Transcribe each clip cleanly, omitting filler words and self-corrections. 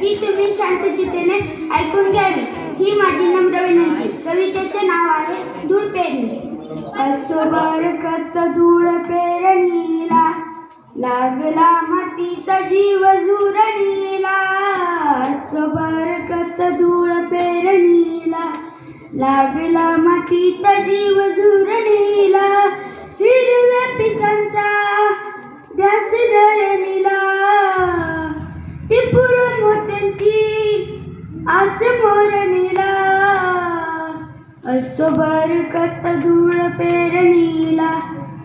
ती तुम्ही शांतचितेने ऐकून घ्यावी ही माझी नम्र विनंती. कवितेचे नाव आहे धूळ पेरणी. असो बरकत धूळ पेरणीला, लागला मातीचा जीव झुरणीला. असो बरकत धूळ पेरणीला, लागला मातीचा जीव झुरणीला. हिरव्या पिसांचा ध्यास धरणीला, टिपूर मोत्यांची आस मोरणीला. असो बरकत धूळ पेरणीला,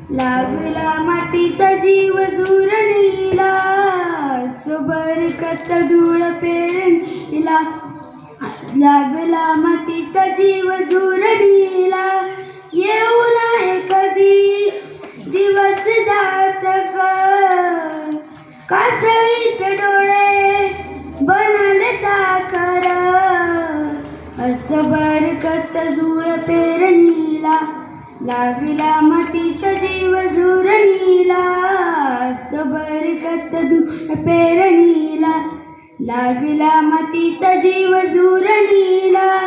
लागला मातीचा जीव झुरणीला. असो बरकत धूळ पेरणीला, लागला मातीचा जीव झुरणीला. येऊ नये कधी दिवस जाचक, कासवीस डोळे बनाले साखर. असो बरकत धूळ पेरणीला, लागला मातीचा जीव झुरणीला. असो बरकत धूळ पेरणीला, लागला मातीचा जीव झुरणीला.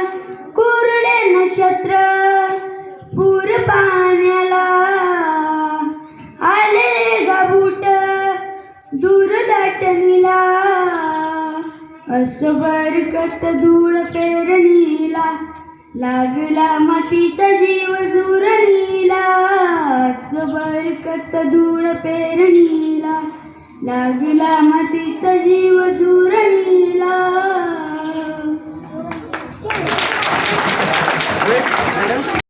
कोरडे नक्षत्र पूर पाण्याला, आले गाबूट दूर दाटणीला. असो बरकत धूळ पेरणीला, लागला मातीचा जीव झुरणीला. असो बरकत धूळ पेरणीला, लागला